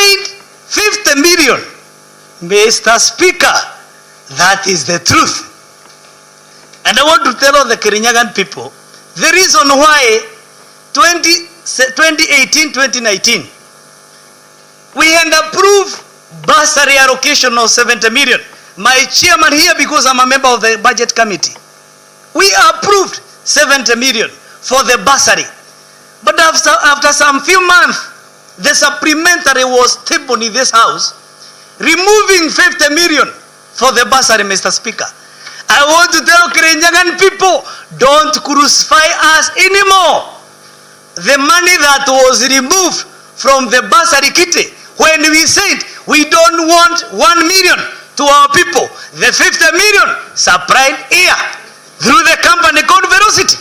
paid 50 million. Mr. Speaker, that is the truth. And I want to tell all the Kirinyagan people, the reason why 2018-2019, we had approved bursary allocation of 70 million. My chairman here, because I'm a member of the budget committee, we approved 70 million for the bursary. But after some few months, the supplementary was tabled in this house, removing 50 million for the bursary, Mr. Speaker. I want to tell Kirinyagan people, don't crucify us anymore. The money that was removed from the bursary kitty, when we said we don't want 1 million to our people, the 50 million supplied here through the company called Velocity.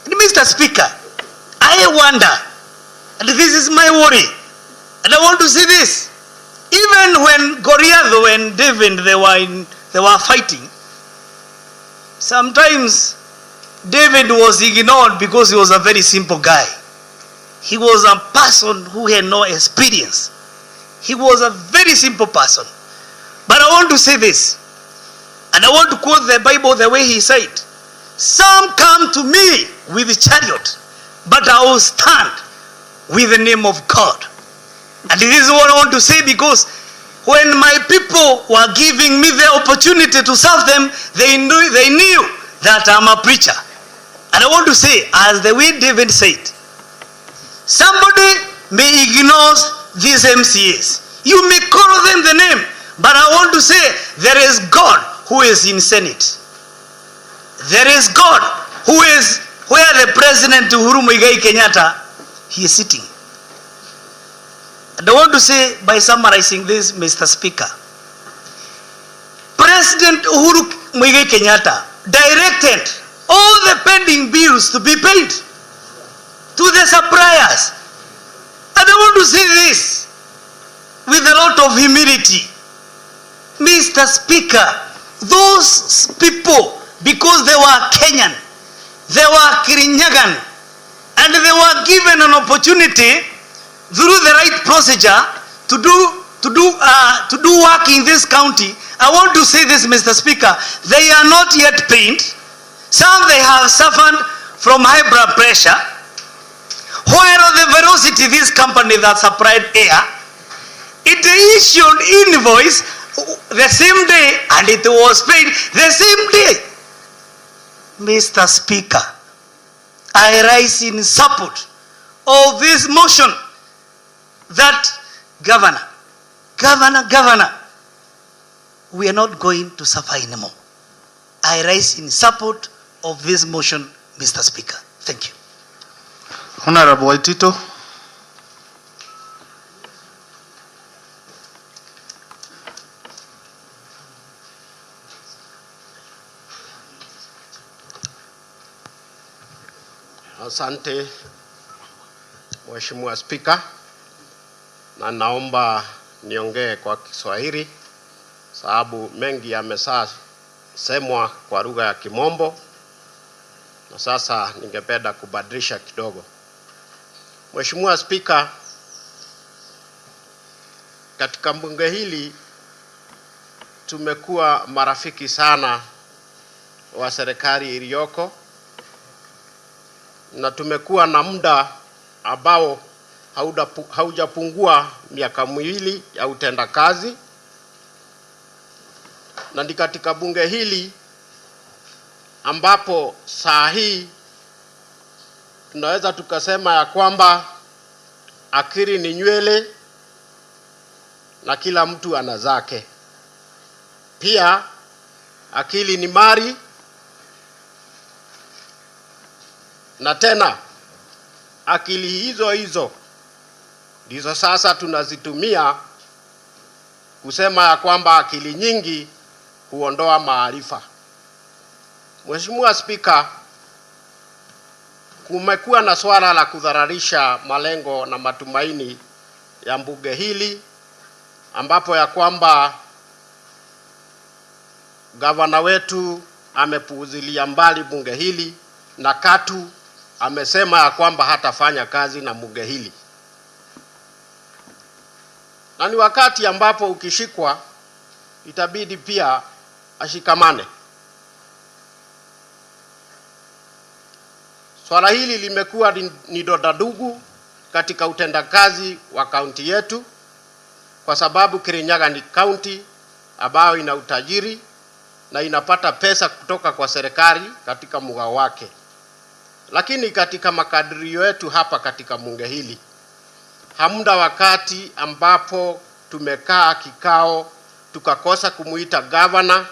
And Mr. Speaker, I wonder, and this is my worry, and I want to say this, even when Goliath and David, they were fighting, sometimes David was ignored because he was a very simple guy. He was a person who had no experience. He was a very simple person. But I want to say this, and I want to quote the Bible the way he said, some come to me with a chariot, but I will stand with the name of God. And this is what I want to say, because when my people were giving me the opportunity to serve them, they knew that I'm a preacher. And I want to say, as the way David said, somebody may ignore these MCAs. You may call them the name, but I want to say there is God who is in Senate. There is God who is where the President Uhuru Muigai Kenyatta, he is sitting. And I want to say, by summarizing this, Mr. Speaker, President Uhuru Muigai Kenyatta directed all the pending bills to be paid to the suppliers. And I want to say this with a lot of humility. Mr. Speaker, those people, because they were Kenyan, they were Kirinyagan, and they were given an opportunity through the right procedure to do work in this county. I want to say this, Mr. Speaker, they are not yet paid. Some they have suffered from high blood pressure. While the Velocity, this company that supplied air, it issued invoice the same day and it was paid the same day. Mr. Speaker, I rise in support of this motion that Governor, we are not going to suffer anymore. I rise in support of this motion, Mr. Speaker. Thank you. Honorable Waitito. Asante Mheshimiwa Spika, na naomba niongee kwa Kiswahili sababu mengi yamesemwa kwa lugha ya Kimombo, na sasa ningependa kubadilisha kidogo. Mheshimiwa Spika, katika bunge hili tumekuwa marafiki sana wa serikali iliyoko, na tumekuwa na muda ambao haujapungua miaka miwili ya utendakazi, na ni katika bunge hili ambapo saa hii tunaweza tukasema ya kwamba akili ni nywele na kila mtu ana zake. Pia akili ni mali, na tena akili hizo ndizo sasa tunazitumia kusema ya kwamba akili nyingi huondoa maarifa. Mheshimiwa Spika, kumekuwa na swala la kudhararisha malengo na matumaini ya bunge hili, ambapo ya kwamba gavana wetu amepuuzilia mbali bunge hili na katu amesema ya kwamba hatafanya kazi na bunge hili. na ni wakati ambapo ukishikwa itabidi pia ashikamane. Swala hili limekuwa ni dodadugu katika utendakazi wa kaunti yetu, kwa sababu Kirinyaga ni kaunti ambayo ina utajiri na inapata pesa kutoka kwa serikali katika mgao wake. Lakini katika makadirio yetu hapa katika bunge hili, hamna wakati ambapo tumekaa kikao tukakosa kumuita gavana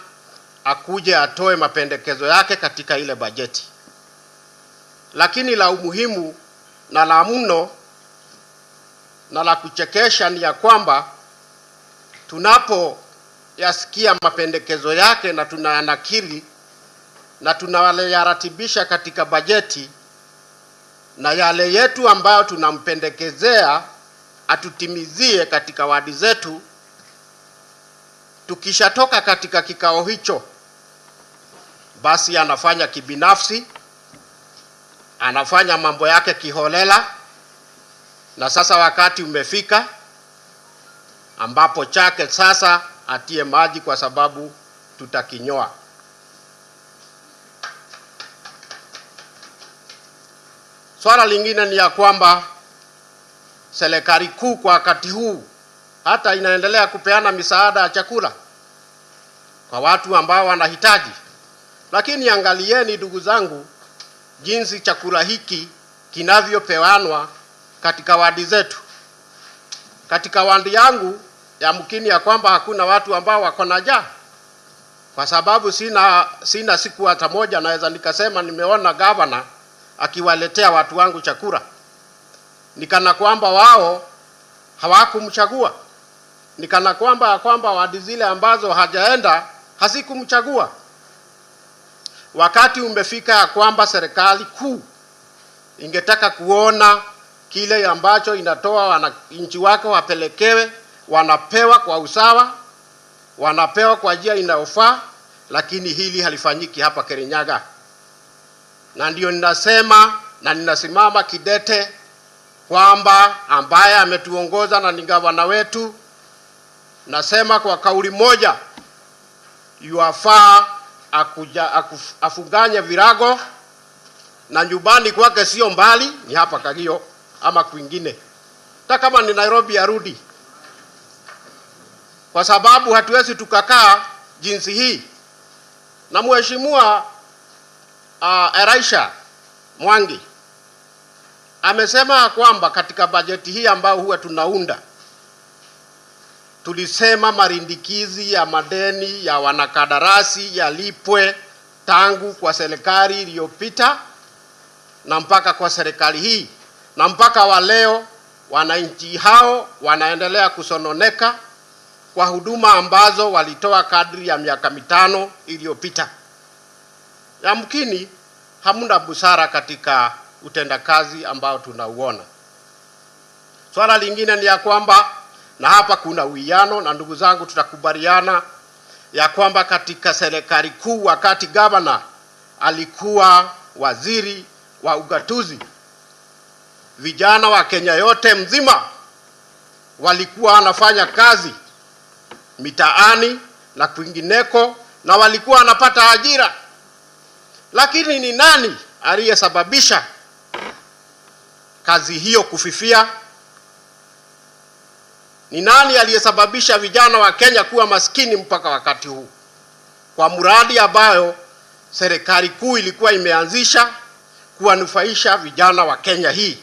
akuje atoe mapendekezo yake katika ile bajeti. Lakini la umuhimu na la mno na la kuchekesha ni ya kwamba tunapo yasikia mapendekezo yake na tunayanakili na tunayaratibisha katika bajeti, na yale yetu ambayo tunampendekezea atutimizie katika wadi zetu, tukishatoka katika kikao hicho, basi anafanya kibinafsi, anafanya mambo yake kiholela. Na sasa wakati umefika ambapo chake sasa atie maji, kwa sababu tutakinyoa. Swala lingine ni ya kwamba serikali kuu kwa wakati huu hata inaendelea kupeana misaada ya chakula kwa watu ambao wanahitaji. Lakini angalieni ndugu zangu, jinsi chakula hiki kinavyopewanwa katika wadi zetu. Katika wadi yangu yamkini ya kwamba hakuna watu ambao wako na njaa, kwa sababu sina siku hata moja naweza nikasema nimeona gavana akiwaletea watu wangu chakula. Nikana kwamba wao hawakumchagua, nikana kwamba wadi zile ambazo hajaenda hasikumchagua. Wakati umefika ya kwamba serikali kuu ingetaka kuona kile ambacho inatoa wananchi wake wapelekewe, wanapewa kwa usawa, wanapewa kwa njia inayofaa. Lakini hili halifanyiki hapa Kirinyaga, na ndio ninasema na ninasimama kidete kwamba ambaye ametuongoza na ni gavana wetu, nasema kwa kauli moja, yuafaa afunganye virago, na nyumbani kwake sio mbali, ni hapa Kagio ama kwingine, hata kama ni Nairobi arudi, kwa sababu hatuwezi tukakaa jinsi hii. Na mheshimiwa Elisha Mwangi amesema kwamba katika bajeti hii ambayo huwa tunaunda, tulisema marindikizi ya madeni ya wanakadarasi yalipwe tangu kwa serikali iliyopita na mpaka kwa serikali hii, na mpaka wa leo wananchi hao wanaendelea kusononeka kwa huduma ambazo walitoa kadri ya miaka 5 iliyopita. Yamkini hamna busara katika utendakazi ambao tunauona. Swala lingine ni ya kwamba, na hapa kuna uwiano, na ndugu zangu tutakubaliana ya kwamba katika serikali kuu, wakati gavana alikuwa waziri wa ugatuzi, vijana wa Kenya yote mzima walikuwa wanafanya kazi mitaani na kwingineko, na walikuwa wanapata ajira. Lakini ni nani aliyesababisha kazi hiyo kufifia? Ni nani aliyesababisha vijana wa Kenya kuwa maskini mpaka wakati huu? Kwa mradi ambayo serikali kuu ilikuwa imeanzisha kuwanufaisha vijana wa Kenya hii.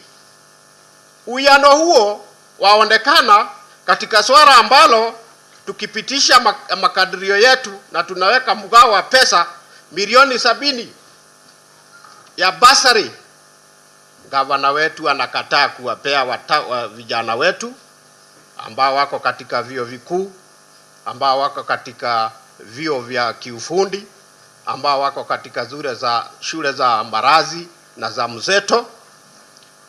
Uwiano huo waonekana katika swala ambalo tukipitisha makadirio yetu na tunaweka mgao wa pesa milioni 70 ya basari, gavana wetu anakataa kuwapea vijana wetu ambao wako katika vyuo vikuu, ambao wako katika vyuo vya kiufundi, ambao wako katika shule za Mbarazi na za Mzeto.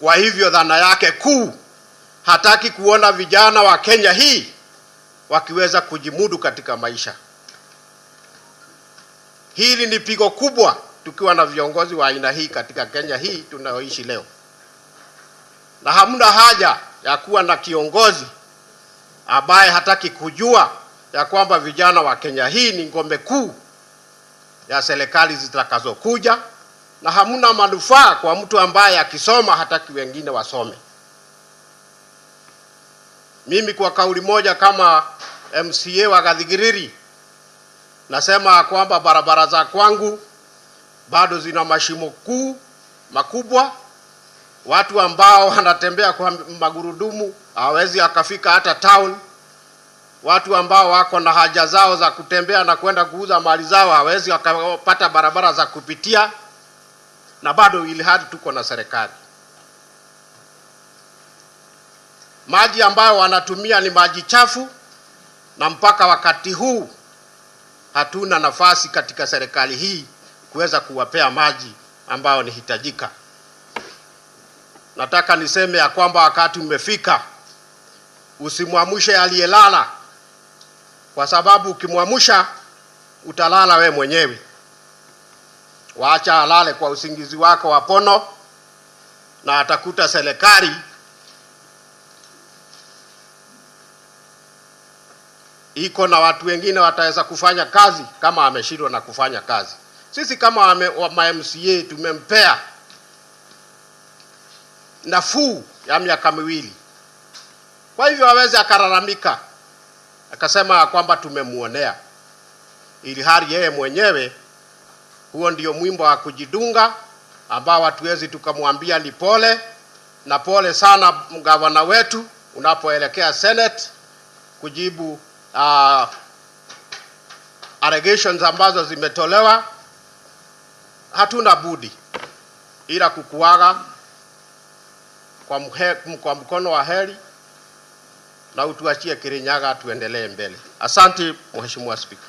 Kwa hivyo dhana yake kuu, hataki kuona vijana wa Kenya hii wakiweza kujimudu katika maisha. Hili ni pigo kubwa tukiwa na viongozi wa aina hii katika Kenya hii tunayoishi leo. Na hamna haja ya kuwa na kiongozi ambaye hataki kujua ya kwamba vijana wa Kenya hii ni ngome kuu ya serikali zitakazokuja, na hamuna manufaa kwa mtu ambaye akisoma hataki wengine wasome. Mimi kwa kauli moja kama MCA wa Gathigiriri nasema kwamba barabara za kwangu bado zina mashimo makubwa. Watu ambao wanatembea kwa magurudumu hawezi akafika hata town. Watu ambao wako na haja zao za kutembea na kwenda kuuza mali zao hawezi wakapata barabara za kupitia, na bado ili hadi tuko na serikali. Maji ambayo wanatumia ni maji chafu, na mpaka wakati huu hatuna nafasi katika serikali hii kuweza kuwapea maji ambayo ni hitajika. Nataka niseme ya kwamba wakati umefika, usimwamushe aliyelala, kwa sababu ukimwamusha utalala we mwenyewe. Waacha alale kwa usingizi wako wa pono, na atakuta serikali iko na watu wengine wataweza kufanya kazi kama ameshindwa na kufanya kazi. Sisi kama MCA tumempea nafuu ya miaka 2. Kwa hivyo aweze akalalamika akasema kwamba tumemuonea, ili hali yeye mwenyewe huo ndio mwimbo wa kujidunga ambao hatuwezi tukamwambia ni pole, na pole sana gavana wetu unapoelekea Senate kujibu allegations ambazo zimetolewa. Hatuna budi ila kukuaga kwa mkono wa heri, na utuachie Kirinyaga tuendelee mbele. Asante Mheshimiwa Speaker.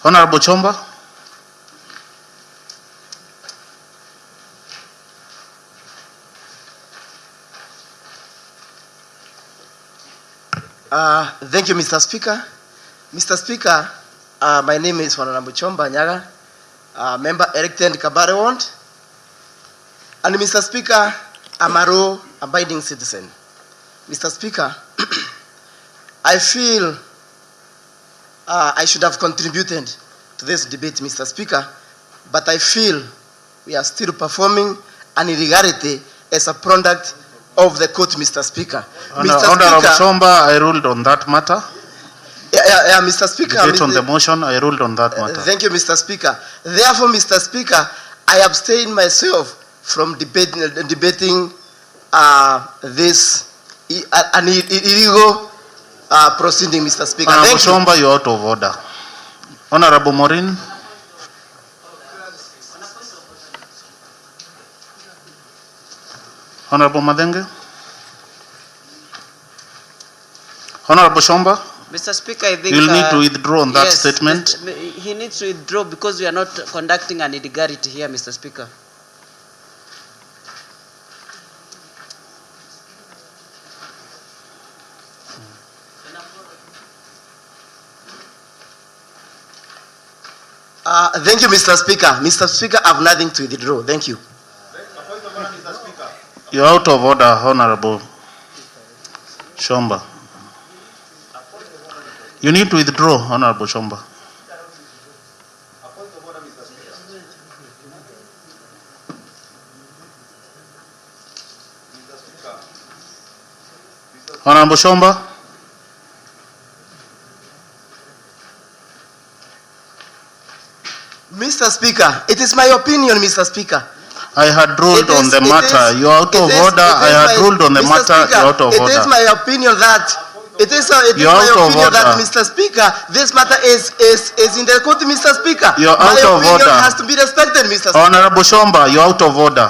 Honorable Chomba. Thank you, Mr. Speaker. Mr. Speaker, my name is Honorable Chomba Nyaga, member elected Kabare Ward. And Mr. Speaker, I'm a law-abiding citizen. Mr. Speaker, I feel I should have contributed to this debate, Mr. Speaker, but I feel we are still performing an irregularity as a product of the court, Mr. Speaker. Honorable Chomba, I ruled on that matter. Yeah, Mr. Speaker. Debate on the motion, I ruled on that matter. Thank you, Mr. Speaker. Therefore, Mr. Speaker, I abstain myself from debating this an illegal proceeding, Mr. Speaker. Honorable Chomba, you are out of order. Honorable Morin. Honorable Madenge. Honorable Chomba. Mr. Speaker, I think you'll need to withdraw on that statement. He needs to withdraw because we are not conducting an illegality here, Mr. Speaker. Thank you, Mr. Speaker. Mr. Speaker, I have nothing to withdraw. Thank you. You're out of order, Honorable Chomba. You need to withdraw, Honorable Chomba. Honorable Chomba. Mr. Speaker, it is my opinion, Mr. Speaker. I had ruled on the matter. You are out of order. I had ruled on the matter. You are out of order. It is my opinion that Mr. Speaker, this matter is in the court, Mr. Speaker. You are out of order. My opinion has to be respected, Mr. Speaker. Honorable Chomba, you are out of order.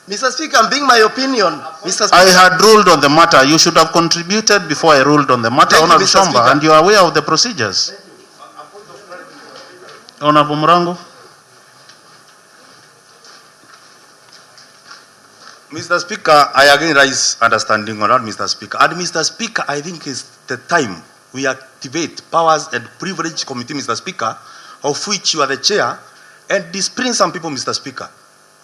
Mr. Speaker, I'm being my opinion, Mr. Speaker. I had ruled on the matter. You should have contributed before I ruled on the matter, Honorable Chomba, and you are aware of the procedures. Honorable Murango. Mr. Speaker, I again raise understanding on that, Mr. Speaker. And Mr. Speaker, I think it's the time we activate powers and privilege committee, Mr. Speaker, of which you are the chair, and discipline some people, Mr. Speaker.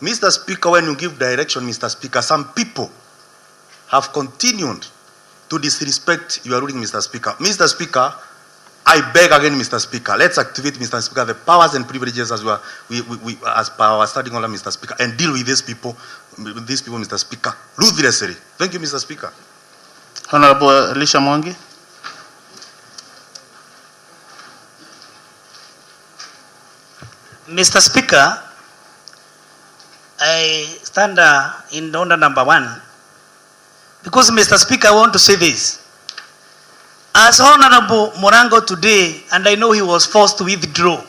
Mr. Speaker, when you give direction, Mr. Speaker, some people have continued to disrespect your ruling, Mr. Speaker. Mr. Speaker, I beg again, Mr. Speaker, let's activate, Mr. Speaker, the powers and privileges as as per our standing order, Mr. Speaker, and deal with these people, Mr. Speaker, ruthlessly. Thank you, Mr. Speaker. Honorable Elisha Mwangi. Mr. Speaker, I stand in order number 1 because, Mr. Speaker, I want to say this. As Honorable Morango today, and I know he was forced to withdraw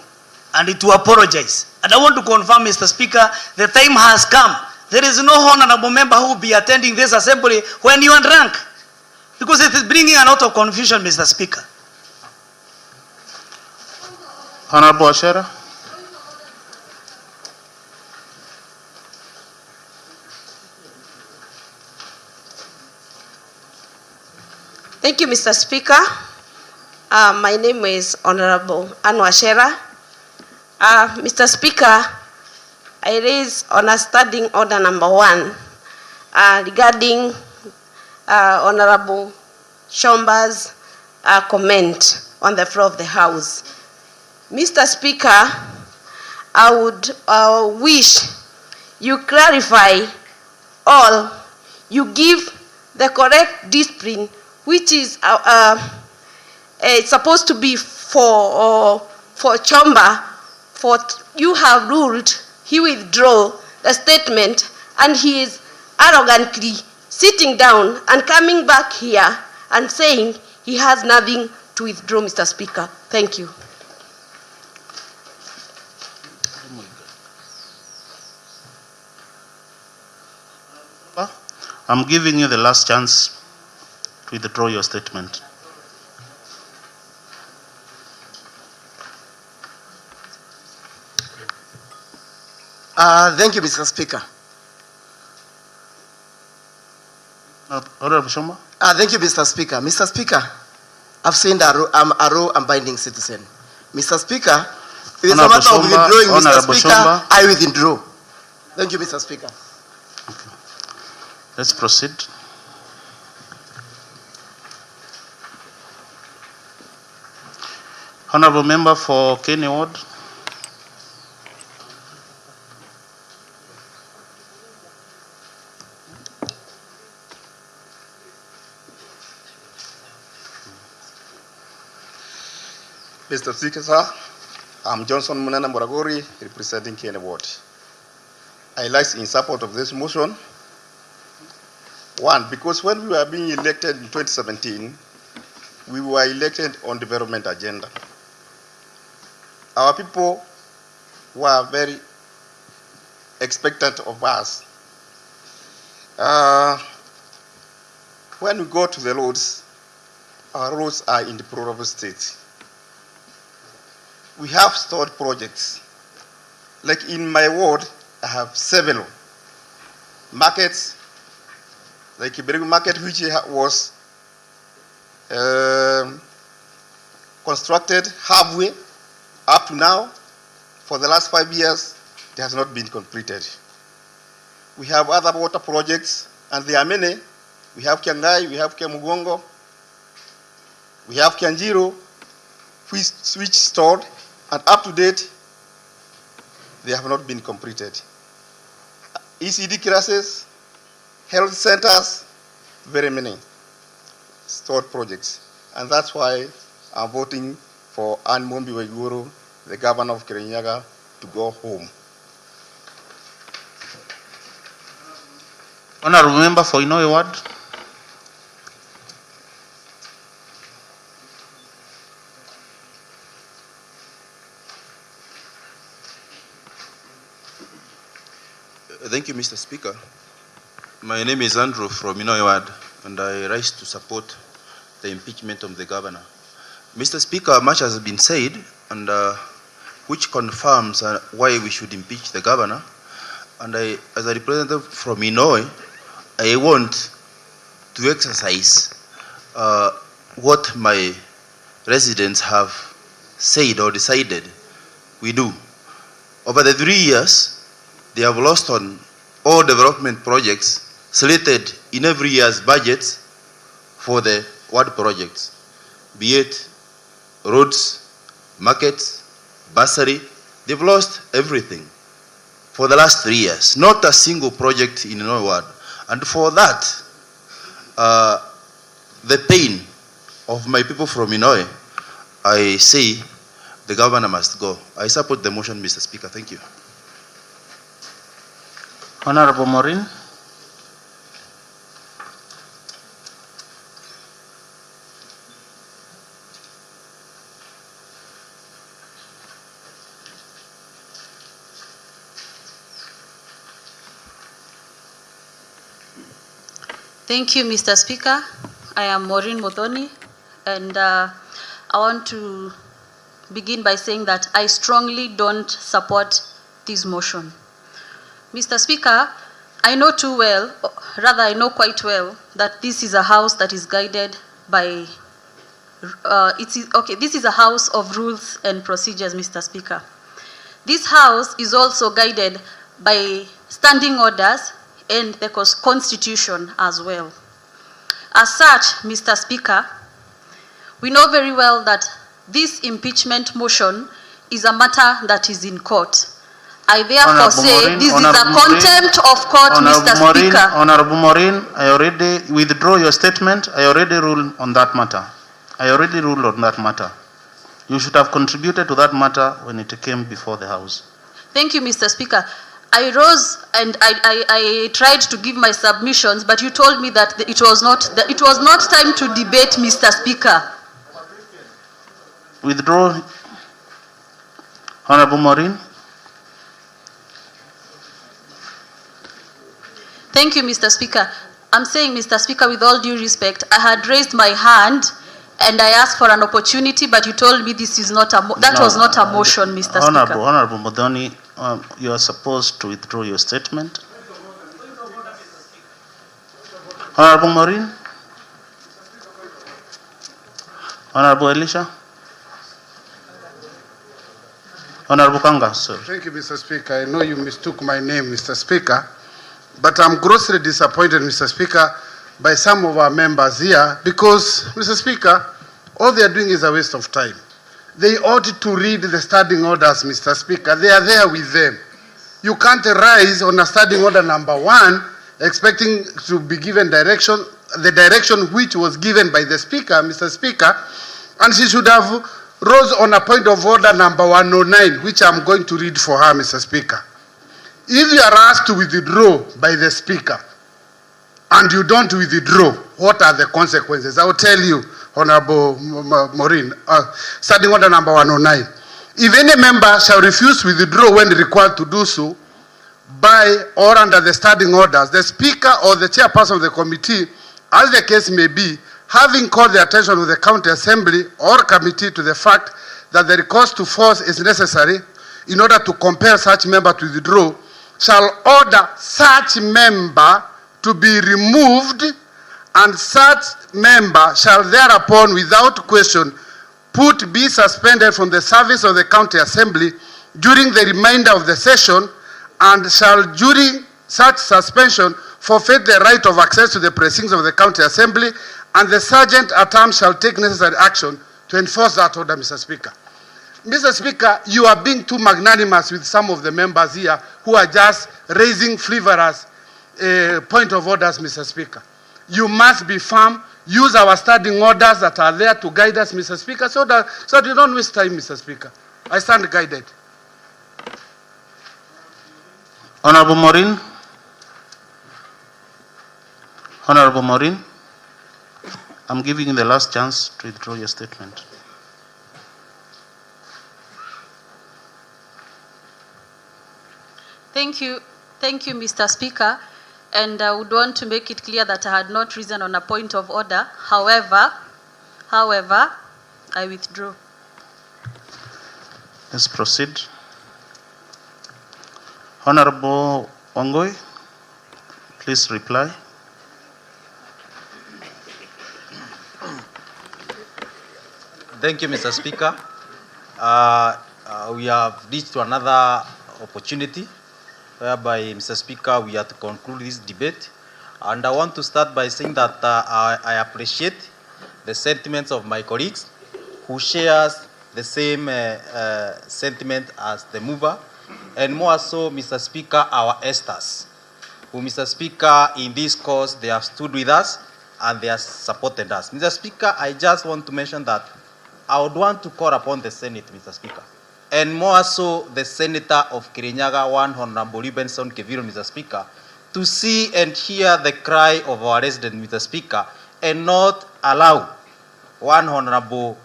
and to apologize. And I want to confirm, Mr. Speaker, the time has come. There is no honorable member who will be attending this assembly when you are drunk. Because it is bringing a lot of confusion, Mr. Speaker. Honorable Ashera. Thank you, Mr. Speaker. My name is Honorable Anwa Shera. Mr. Speaker, I raise on a standing order number 1 regarding Honorable Chomba's comment on the floor of the House. Mr. Speaker, I would wish you clarify all, you give the correct discipline which is supposed to be for Chomba. For you have ruled, he withdraw the statement and he is arrogantly sitting down and coming back here and saying he has nothing to withdraw, Mr. Speaker. Thank you. I'm giving you the last chance to withdraw your statement. Thank you, Mr. Speaker. Honorable Shomba. Thank you, Mr. Speaker. Mr. Speaker, I've seen I'm a raw and binding citizen. Mr. Speaker, it is a matter of withdrawing, Mr. Speaker. I withdraw. Thank you, Mr. Speaker. Okay. Let's proceed. Honorable member for Kenny Ward. Mr. Speaker, sir, I'm Johnson Munana Moragori, representing Kenny Ward. I rise in support of this motion. 1, because when we were being elected in 2017, we were elected on development agenda. Our people were very expectant of us. When we go to the roads, our roads are in deplorable state. We have stored projects. Like in my ward, I have several markets, like Iberegu Market, which was constructed halfway up to now. For the last 5 years, it has not been completed. We have other water projects, and there are many. We have Kiangai, we have Kiamugongo, we have Kianjiro, which stored, and up to date, they have not been completed. ECD classes, health centers, very many stored projects. And that's why I'm voting for Anne Mombi Waiguru, the governor of Kirinyaga, to go home. Honorable member for Inouye Ward. Thank you, Mr. Speaker. My name is Andrew from Inouye Ward, and I rise to support the impeachment of the governor. Mr. Speaker, much has been said, and which confirms why we should impeach the governor. And I, as a representative from Inouye, I want to exercise what my residents have said or decided we do. Over the 3 years, they have lost on all development projects slated in every year's budgets for the ward projects, be it roads, markets, bursary. They've lost everything for the last 3 years. Not a single project in Inoi ward. And for that, the pain of my people from Inoi, I say the governor must go. I support the motion, Mr. Speaker. Thank you. Honorable Maureen. Thank you, Mr. Speaker. I am Maureen Modoni, and I want to begin by saying that I strongly don't support this motion. Mr. Speaker, I know too well, rather I know quite well, that this is a house that is guided by, this is a house of rules and procedures, Mr. Speaker. This house is also guided by standing orders and the Constitution as well. As such, Mr. Speaker, we know very well that this impeachment motion is a matter that is in court. I therefore say this is a contempt of court, Mr. Speaker. Honorable Maureen, I already withdraw your statement. I already ruled on that matter. You should have contributed to that matter when it came before the House. Thank you, Mr. Speaker. I rose and I tried to give my submissions, but you told me that it was not time to debate, Mr. Speaker. Withdraw. Honorable Maureen. Thank you, Mr. Speaker. I'm saying, Mr. Speaker, with all due respect, I had raised my hand and I asked for an opportunity, but you told me this is not was not a motion, Mr. Speaker. Honorable Modoni, you are supposed to withdraw your statement. Honorable Maureen. Honorable Elisha. Honorable Kanga, sir. Thank you, Mr. Speaker. I know you mistook my name, Mr. Speaker, but I'm grossly disappointed, Mr. Speaker, by some of our members here because, Mr. Speaker, all they are doing is a waste of time. They ought to read the standing orders, Mr. Speaker. They are there with them. You can't rise on a standing order number 1 expecting to be given direction, the direction which was given by the Speaker, Mr. Speaker, and she should have rose on a point of order number 109, which I'm going to read for her, Mr. Speaker. If you are asked to withdraw by the Speaker and you don't withdraw, what are the consequences? I will tell you, Honorable Maureen, standing order number 109. If any member shall refuse to withdraw when required to do so, by or under the standing orders, the Speaker or the chairperson of the committee, as the case may be, having called the attention of the county assembly or committee to the fact that the recourse to force is necessary in order to compel such member to withdraw, shall order such member to be removed, and such member shall thereupon, without question, be suspended from the service of the county assembly during the remainder of the session, and shall during such suspension forfeit the right of access to the precincts of the county assembly, and the sergeant at arms shall take necessary action to enforce that order, Mr. Speaker. Mr. Speaker, you are being too magnanimous with some of the members here who are just raising frivolous point of orders, Mr. Speaker. You must be firm. Use our standing orders that are there to guide us, Mr. Speaker, so that you don't waste time, Mr. Speaker. I stand guided. Honorable Maureen. Honorable Maureen, I'm giving you the last chance to withdraw your statement. Thank you, Mr. Speaker. And I would want to make it clear that I had not risen on a point of order. However, I withdraw. Let's proceed. Honorable Wangoi, please reply. Thank you, Mr. Speaker. We have reached to another opportunity whereby, Mr. Speaker, we have to conclude this debate. And I want to start by saying that I appreciate the sentiments of my colleagues who shares the same sentiment as the mover, and more so, Mr. Speaker, our Esthers, who, Mr. Speaker, in this cause, they have stood with us and they have supported us. Mr. Speaker, I just want to mention that I would want to call upon the Senate, Mr. Speaker, and more so the Senator of Kirinyaga, one Honorable Benson Keviro, Mr. Speaker, to see and hear the cry of our resident, Mr. Speaker, and not allow one Honorable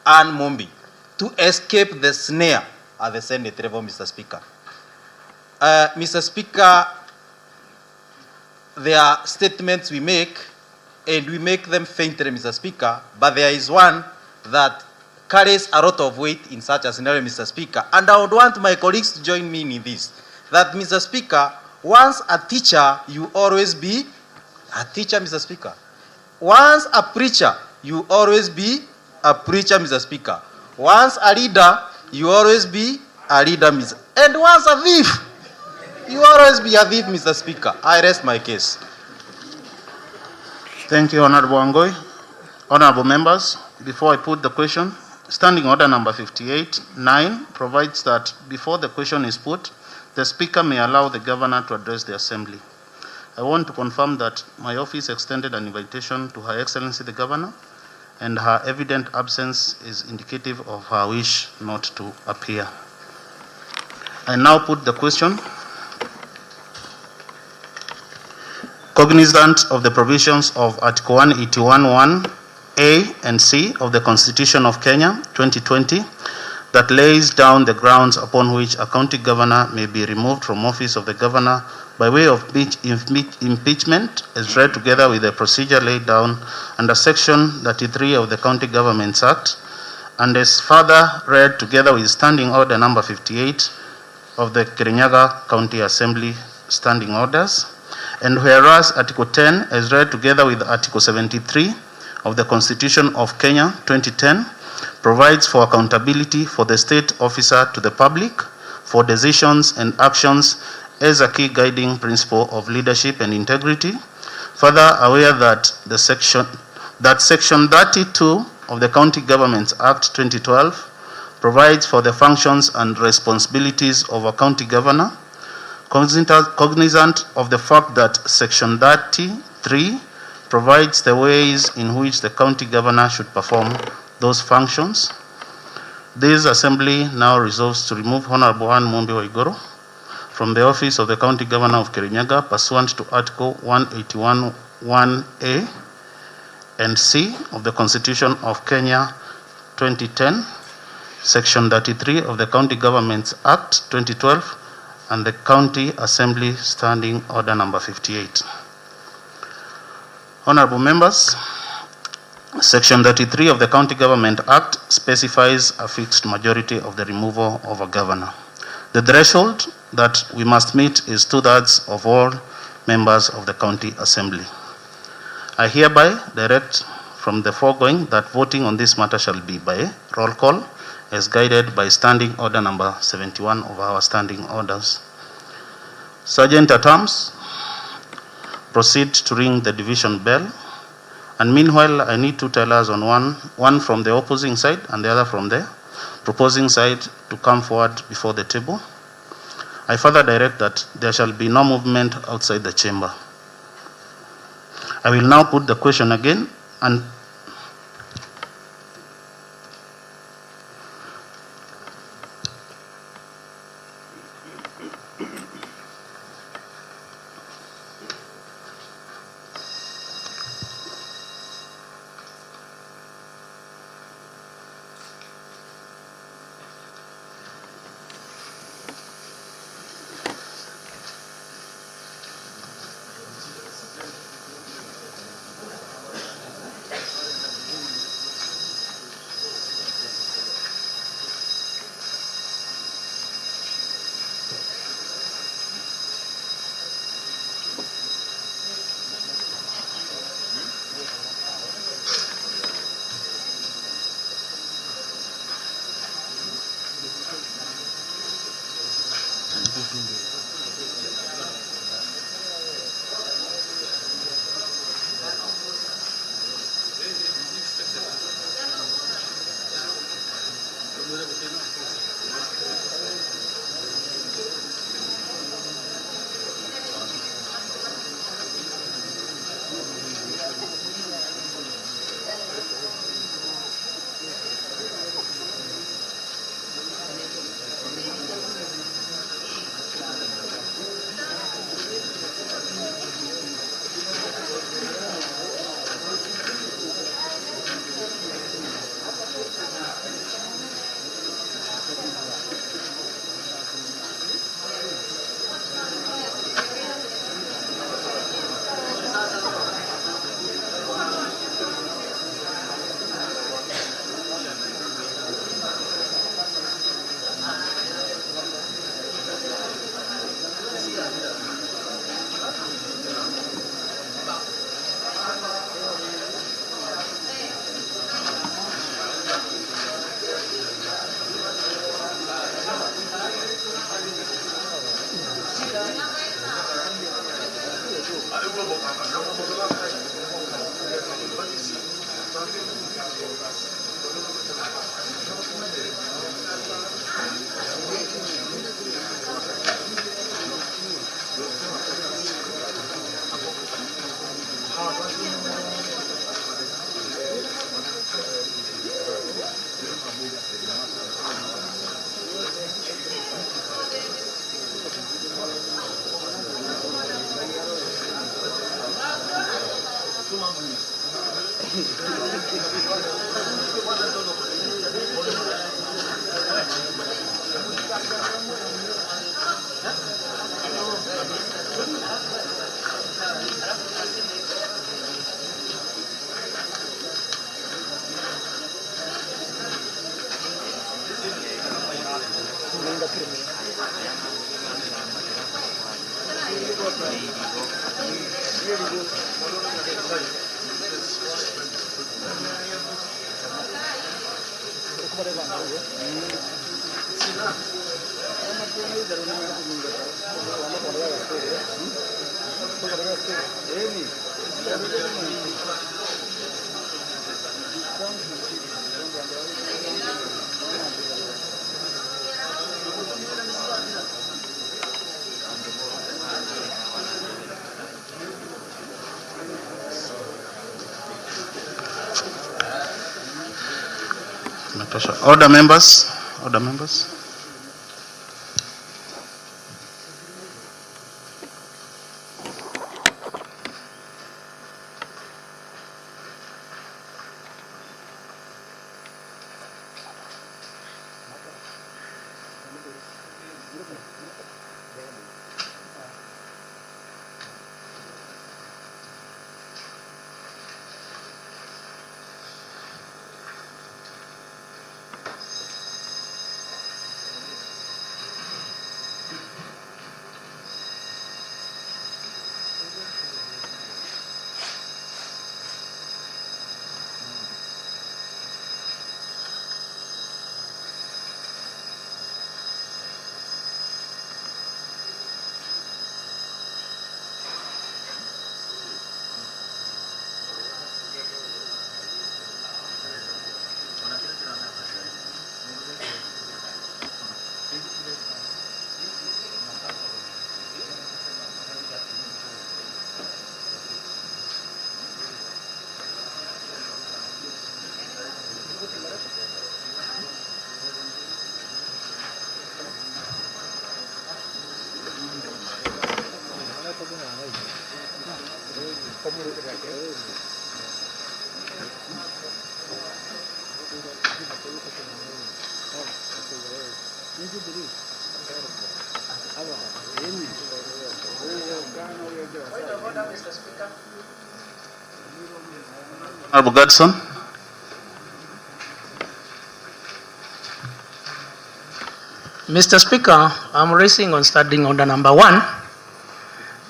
Ann Mumbi to escape the snare at the Senate level, Mr. Speaker. Mr. Speaker, there are statements we make, and we make them faintly, Mr. Speaker, but there is one that carries a lot of weight in such a scenario, Mr. Speaker. And I would want my colleagues to join me in this, that, Mr. Speaker, once a teacher, you always be a teacher, Mr. Speaker. Once a preacher, you always be a preacher, Mr. Speaker. Once a leader, you always be a leader, Mr. And once a thief, you always be a thief, Mr. Speaker. I rest my case. Thank you, Honorable Angoi. Honorable members, before I put the question, Standing Order number 58(9) provides that before the question is put, the Speaker may allow the Governor to address the Assembly. I want to confirm that my office extended an invitation to Her Excellency the Governor, and her evident absence is indicative of her wish not to appear. I now put the question. Cognizant of the provisions of Article 181(1)(a) and (c) of the Constitution of Kenya 2020 that lays down the grounds upon which a county governor may be removed from office of the governor by way of impeachment, is read together with the procedure laid down under Section 33 of the County Governments Act, and is further read together with Standing Order number 58 of the Kirinyaga County Assembly Standing Orders. And whereas Article 10 is read together with Article 73 of the Constitution of Kenya 2010, provides for accountability for the state officer to the public for decisions and actions as a key guiding principle of leadership and integrity. Further aware that Section 32 of the County Governments Act 2012 provides for the functions and responsibilities of a county governor, cognizant of the fact that Section 33 provides the ways in which the county governor should perform those functions. This Assembly now resolves to remove Honorable Ann Mumbi Waiguru from the office of the County Governor of Kirinyaga pursuant to Article 181(1)(a) and (c) of the Constitution of Kenya 2010, Section 33 of the County Governments Act 2012, and the County Assembly Standing Order number 58. Honorable members, Section 33 of the County Government Act specifies a fixed majority of the removal of a governor. The threshold that we must meet is 2/3 of all members of the County Assembly. I hereby direct from the foregoing that voting on this matter shall be by roll call as guided by Standing Order number 71 of our Standing Orders. Sergeant at Arms, proceed to ring the division bell. And meanwhile, I need two tellers on one from the opposing side and the other from the proposing side to come forward before the table. I further direct that there shall be no movement outside the chamber. I will now put the question again and Order members. Order members. Honorable Godson. Mr. Speaker, I'm raising on standing order number 1.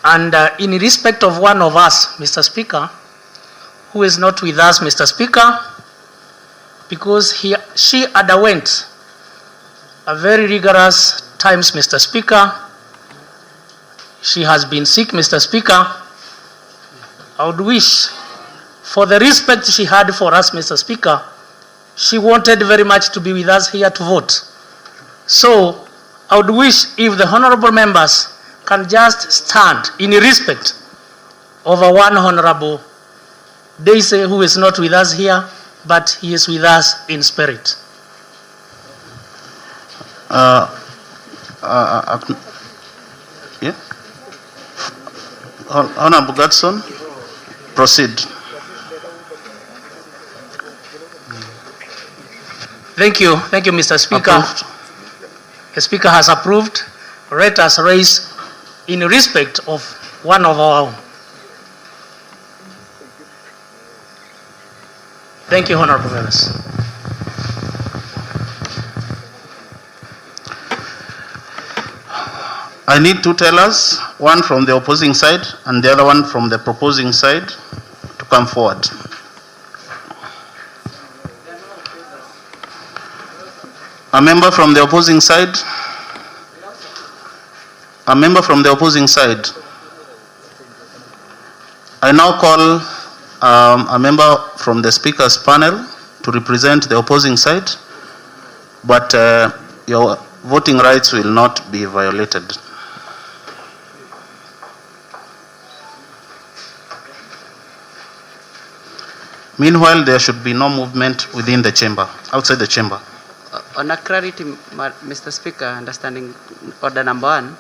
And in respect of one of us, Mr. Speaker, who is not with us, Mr. Speaker, because she underwent a very rigorous times, Mr. Speaker. She has been sick, Mr. Speaker. I would wish, for the respect she had for us, Mr. Speaker, she wanted very much to be with us here to vote. So, I would wish if the honorable members can just stand in respect of one honorable Daisy who is not with us here, but he is with us in spirit. Yeah. Honorable Godson, proceed. Thank you, Mr. Speaker. Approved. The Speaker has approved. Let us raise in respect of one of our own. Thank you, honorable members. I need two tellers, one from the opposing side and the other one from the proposing side, to come forward. A member from the opposing side. A member from the opposing side. I now call a member from the speakers panel to represent the opposing side, but your voting rights will not be violated. Meanwhile, there should be no movement within the chamber, outside the chamber. On a clarity, Mr. Speaker, understanding order number 1.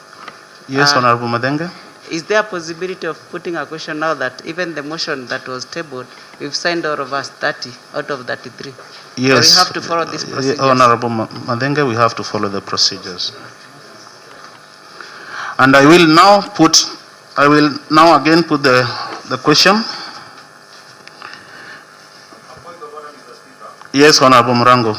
Yes, Honorable Madenge. Is there a possibility of putting a question now that even the motion that was tabled, we've signed all of us 30 out of 33? Yes. Or we have to follow this procedure? Honorable Madenge, we have to follow the procedures. And I will now again put the question. Yes, Honorable Murango.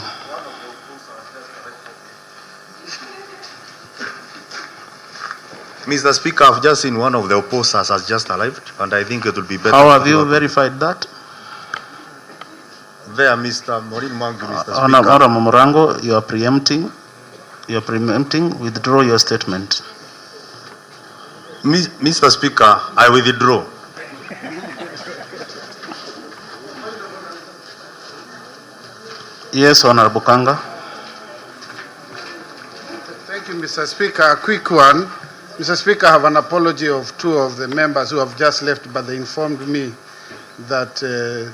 Mr. Speaker, I've just seen one of the opposers has just arrived, and I think it will be better. How have you verified that? There, Mr. Morin Mangu, Mr. Speaker. Honorable Murango, you are preempting. You are preempting. Withdraw your statement. Mr. Speaker, I withdraw. Yes, Honorable Kanga. Thank you, Mr. Speaker. A quick one. Mr. Speaker, I have an apology of 2 of the members who have just left, but they informed me that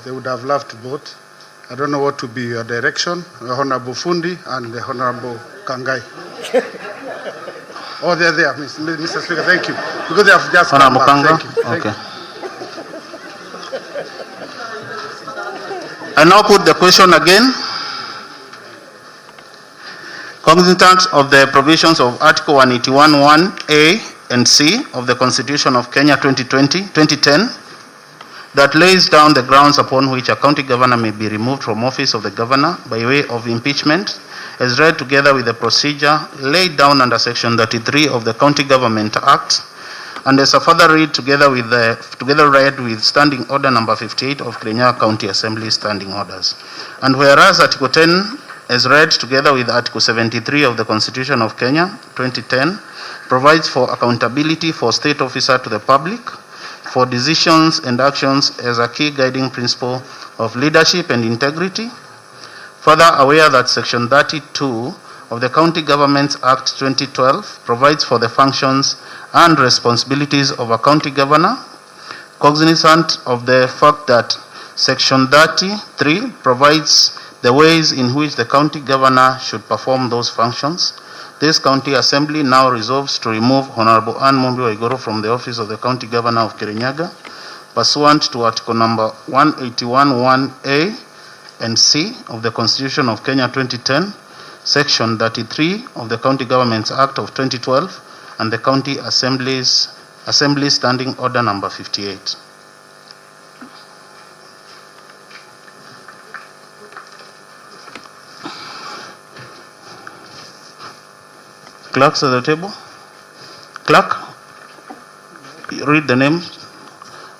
they would have loved to vote. I don't know what to be your direction, the Honorable Fundi and the Honorable Kangai. Oh, they're there, Mr. Speaker. Thank you. Because they have just Honorable come back. Kanga. Thank you. Okay. I now put the question again. Cognizant of the provisions of Article 181(1)(a) and (c) of the Constitution of Kenya 2010, that lays down the grounds upon which a county governor may be removed from office of the governor by way of impeachment, is read together with the procedure laid down under Section 33 of the County Government Act, and as a further read together read with Standing Order Number 58 of Kirinyaga County Assembly Standing Orders. And whereas Article 10 is read together with Article 73 of the Constitution of Kenya 2010, provides for accountability for state officer to the public, for decisions and actions as a key guiding principle of leadership and integrity. Further aware that Section 32 of the County Governments Act 2012 provides for the functions and responsibilities of a county governor, cognizant of the fact that Section 33 provides the ways in which the county governor should perform those functions. This county assembly now resolves to remove Honorable Ann Mumbi Waiguru from the office of the county governor of Kirinyaga, pursuant to Article number 181(1)(a) and (c) of the Constitution of Kenya 2010, Section 33 of the County Governments Act of 2012, and the County Assembly Standing Order Number 58. Clerks at the table. Clerk, read the names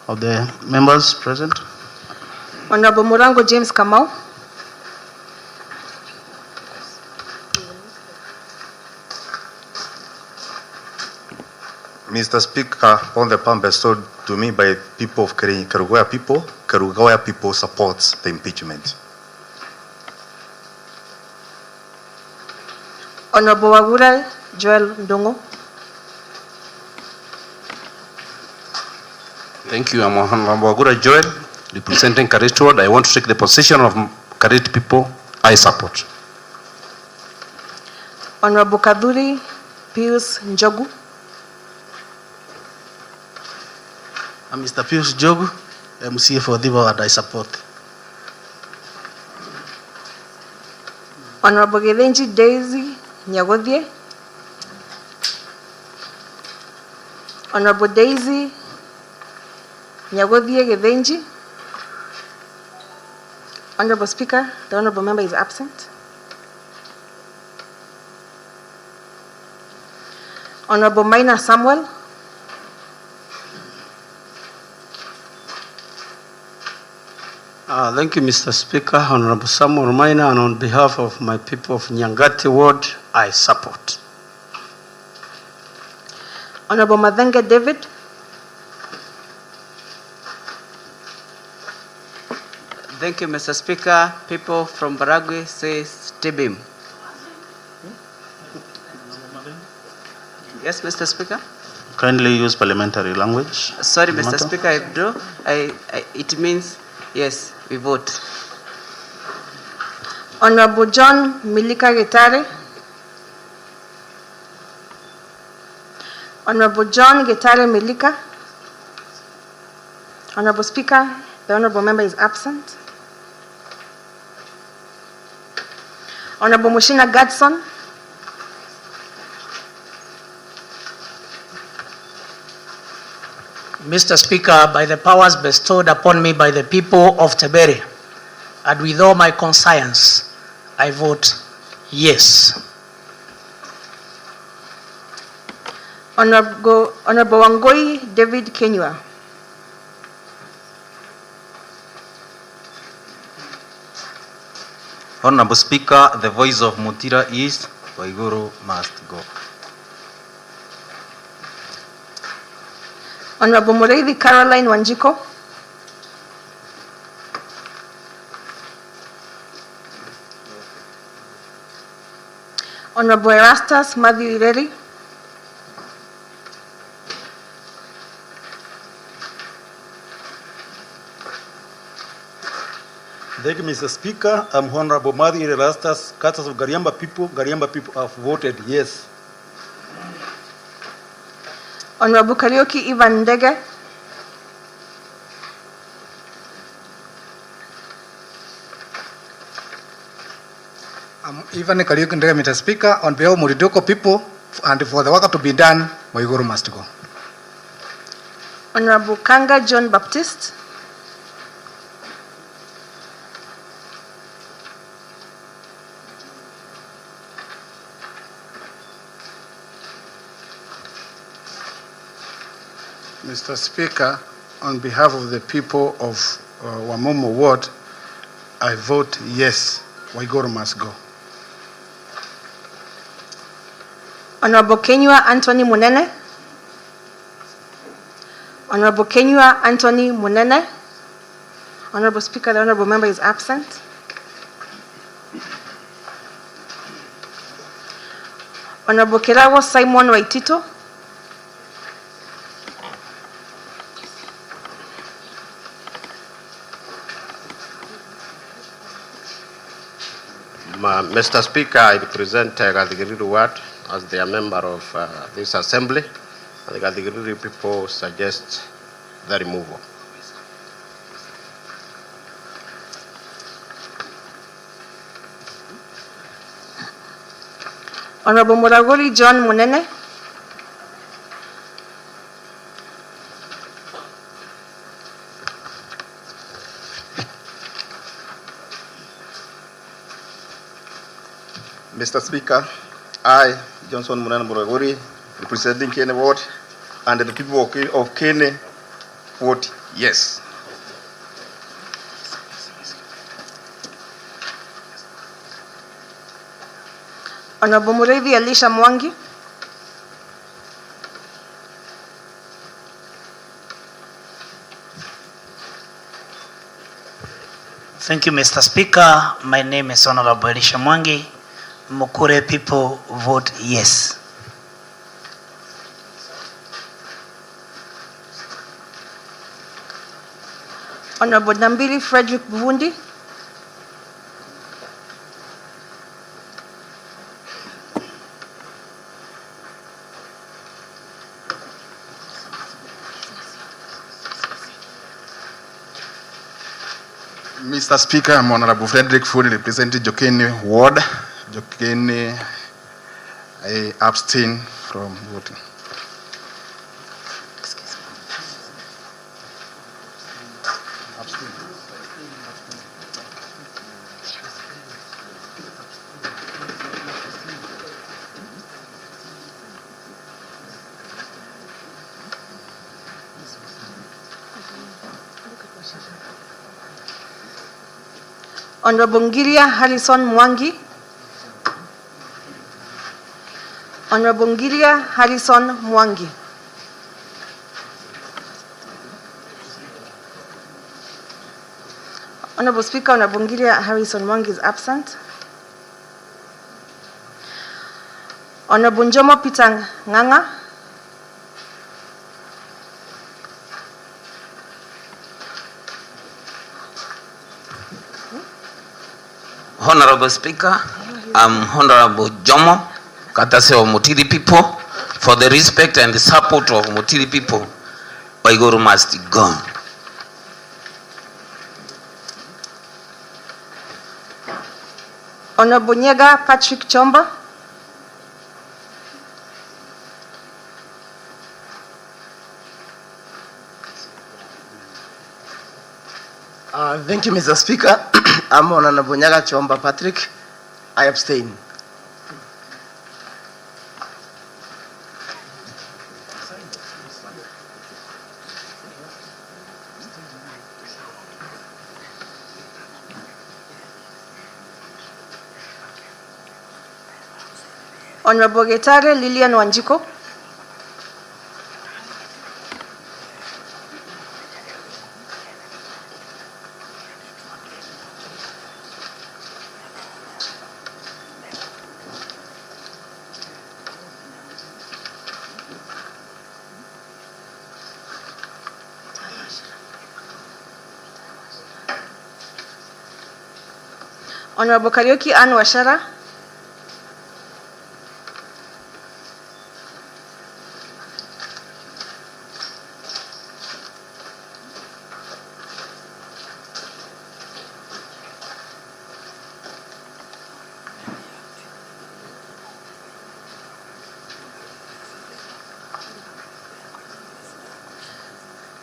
of the members present. Honorable Murango James Kamau. Mr. Speaker, on the palm bestowed to me by people of Kerugoya people supports the impeachment. Honorable Waiguru Joel Ndongo. Thank you. I'm Honorable Waiguru Joel, representing Kariti Ward. I want to take the position of Kariti people. I support. Honorable Kaduri Pius Njogu. I'm Mr. Pius Njogu, MCA for Diva, and I support. Honorable Gedenji Daisy Nyagodie. Honorable Daisy Nyagodie Gedenji. Honorable Speaker, the Honorable Member is absent. Honorable Maina Samuel. Thank you, Mr. Speaker. Honorable Samuel Maina, and on behalf of my people of Nyangati Ward, I support. Honorable Madenge David. Thank you, Mr. Speaker. People from Baragwe say Stibim. Yes, Mr. Speaker. Kindly use parliamentary language. Sorry, Mr. Speaker, I withdraw. It means yes, we vote. Honorable John Milika Getare. Honorable John Getare Milika. Honorable Speaker, the honorable member is absent. Honorable Mushina Gadson. Mr. Speaker, by the powers bestowed upon me by the people of Tebere, and with all my conscience, I vote yes. Honorable Wangoi David Kenywa. Honorable Speaker, the voice of Mutira is Waiguru must go. Honorable Mureithi Caroline Wanjiko. Honorable Erastus Matthew Ireri. Thank you, Mr. Speaker. I'm Honorable Matthew Erastus, Catas of Gariamba people. Gariamba people have voted yes. Honorable Karaoke Ivan Ndege. I'm Ivan Karaoke Ndege, Mr. Speaker. On behalf of Muridoko people and for the work to be done, Waiguru must go. Honorable Kanga John Baptist. Mr. Speaker, on behalf of the people of Wamumu Ward, I vote yes. Waiguru must go. Honorable Kenywa Anthony Munene. Honorable Kenywa Anthony Munene. Honorable Speaker, the honorable member is absent. Honorable Kirawo Simon Waitito. Mr. Speaker, I represent Gadigiri Ward as the member of this assembly. The Gadigiri people suggest the removal. Honorable Muragoli John Munene. Mr. Speaker, I, Johnson Munana Muragori, representing Kene Ward, and the people of Kene vote yes. Honorable Mureithi Elisha Mwangi. Thank you, Mr. Speaker. My name is Honorable Elisha Mwangi. Mukure people vote yes. Honorable Nambili Frederick Buvundi. Mr. Speaker, I'm Honorable Frederick Fudi, representing Jokeni Ward. Jokeni, I abstain from voting. Honorable Ngiria Harrison Mwangi. Honorable Ngiria Harrison Mwangi. Honorable Speaker, Honorable Ngiria Harrison Mwangi is absent. Honorable Njomo Peter Nganga. Honorable Speaker, I'm Honorable Jomo Katase of Mutili people. For the respect and the support of Mutili people, Waiguru must go. Honorable Nyega Patrick Chomba. Thank you, Mr. Speaker. I'm Honorable Nyaga Chomba Patrick. I abstain. Honorable Getare Lilian Wanjiko. Honorable Karaoke Ann Washara.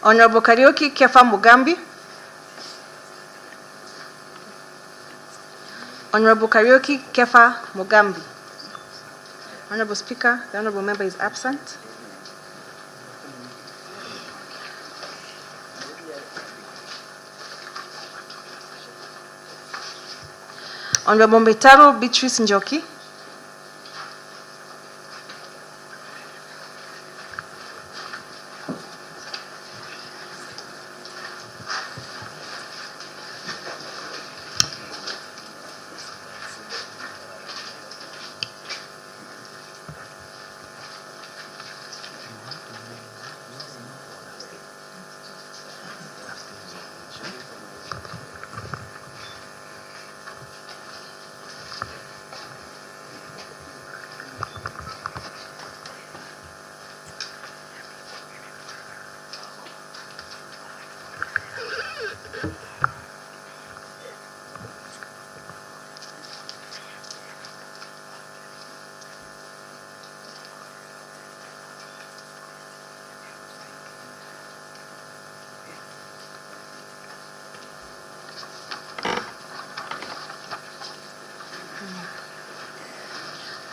Honorable Karaoke Kefa Mugambi. Honorable Karaoke Kefa Mugambi. Honorable Speaker, the honorable member is absent. Honorable Mbetaro Beatrice Njoki.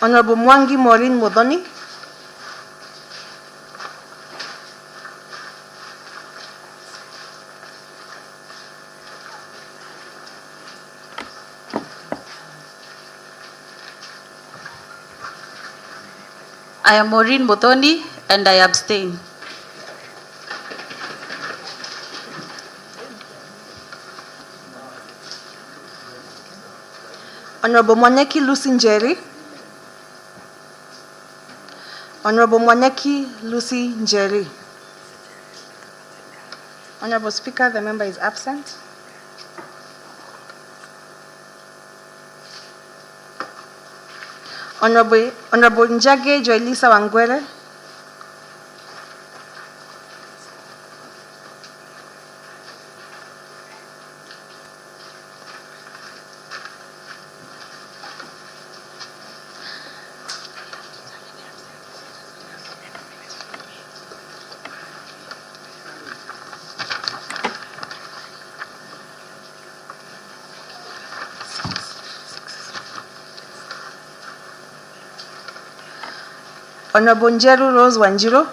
Honorable Mwangi Maureen Modoni. I am Maureen Modoni and I abstain. Honorable Mwaneki Lucy Njeri. Honorable Mwaneki Lucy Njeri. Honorable Speaker, the member is absent. Honorable Njage Joelisa Wangwere. Honorable Njeru Rose Wanjiro.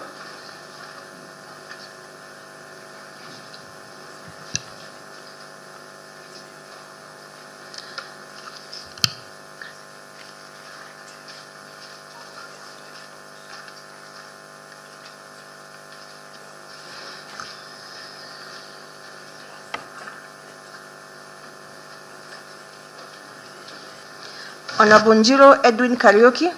Honorable Njiro Edwin Kariuki.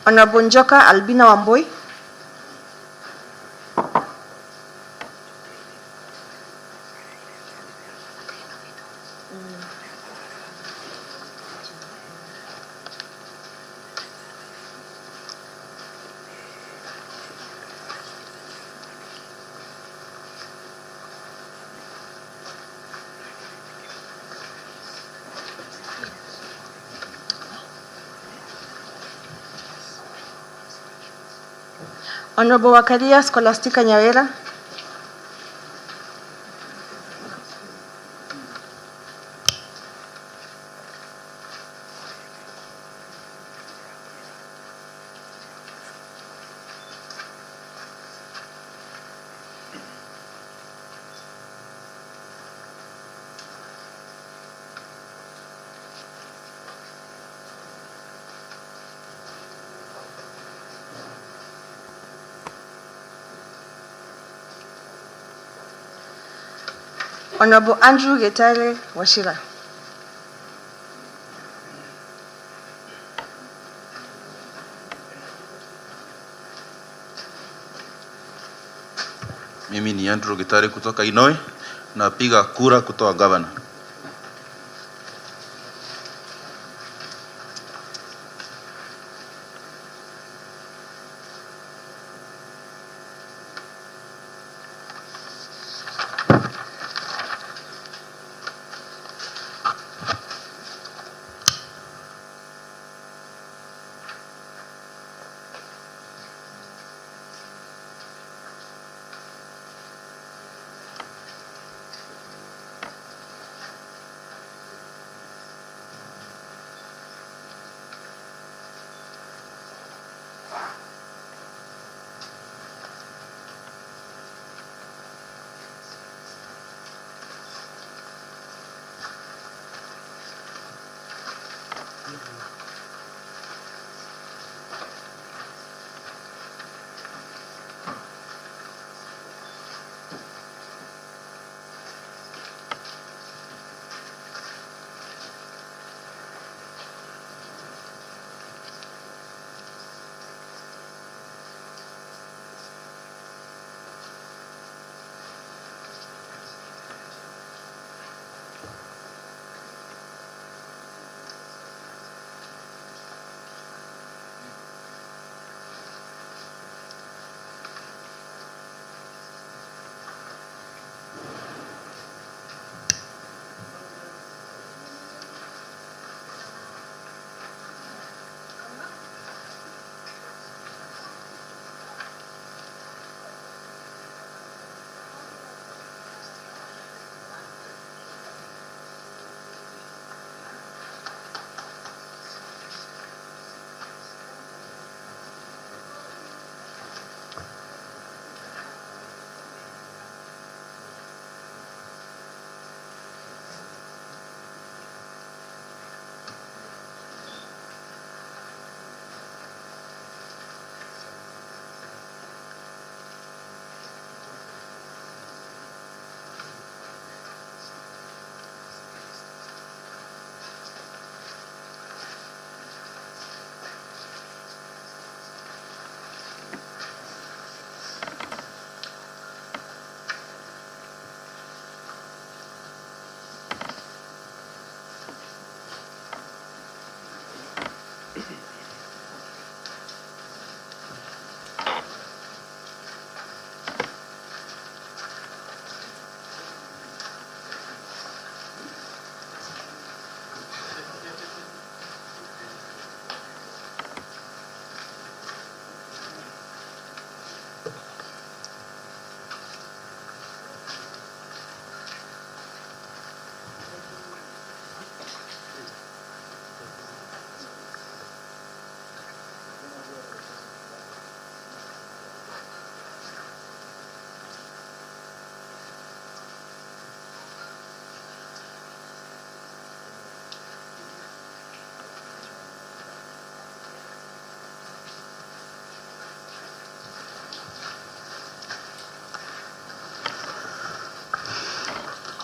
Honorable Njoka Albina Wambui. Honorable Wakalia Scholastica Nyawera. Honorable Andrew Getale Washira. Mimi ni Andrew Getale kutoka Inoi, napiga kura kutoa gavana.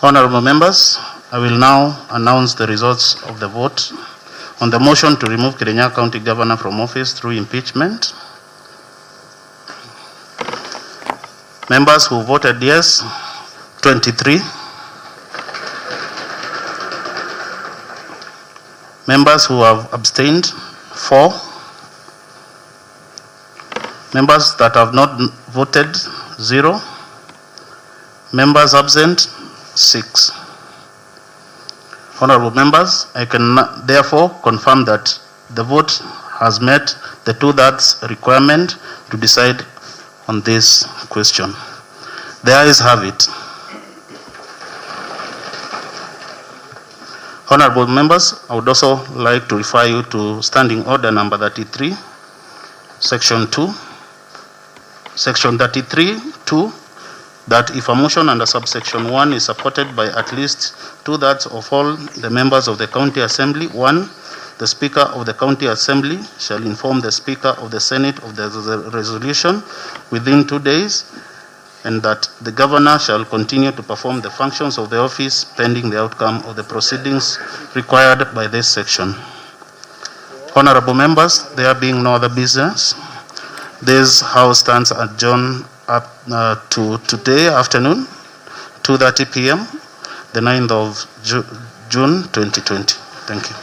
Honorable members, I will now announce the results of the vote on the motion to remove Kirinyaga County Governor from office through impeachment. Members who voted yes, 23. Members who have abstained, 4. Members that have not voted, 0. Members absent, 6. Honorable members, I can therefore confirm that the vote has met the 2/3 requirement to decide on this question. The ayes have it. Honorable members, I would also like to refer you to Standing Order number 33, Section 2. Section 33(2), that if a motion under subsection 1 is supported by at least 2/3 of all the members of the County Assembly, 1, the Speaker of the County Assembly shall inform the Speaker of the Senate of the resolution within 2 days, and that the Governor shall continue to perform the functions of the office pending the outcome of the proceedings required by this section. Honorable members, there being no other business, this House stands adjourned up to today afternoon, 2:30 p.m., the 9th of June 2020. Thank you.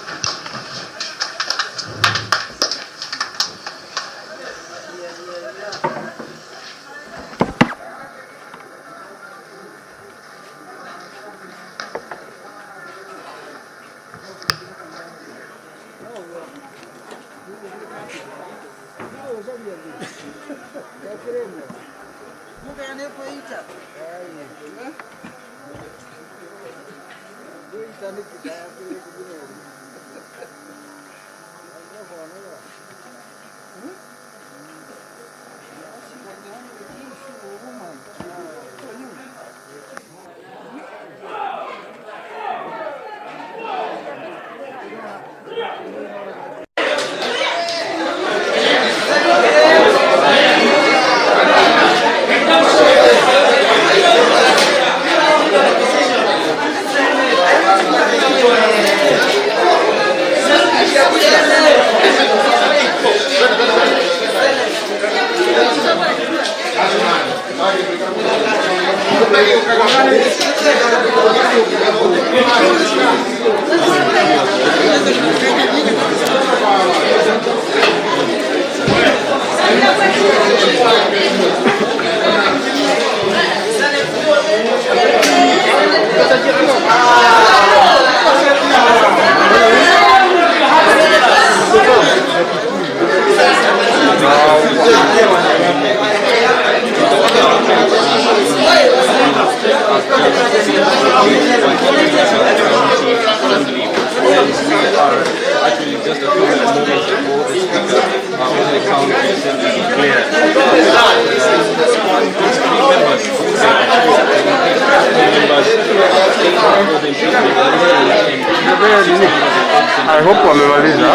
I hope wamemaliza.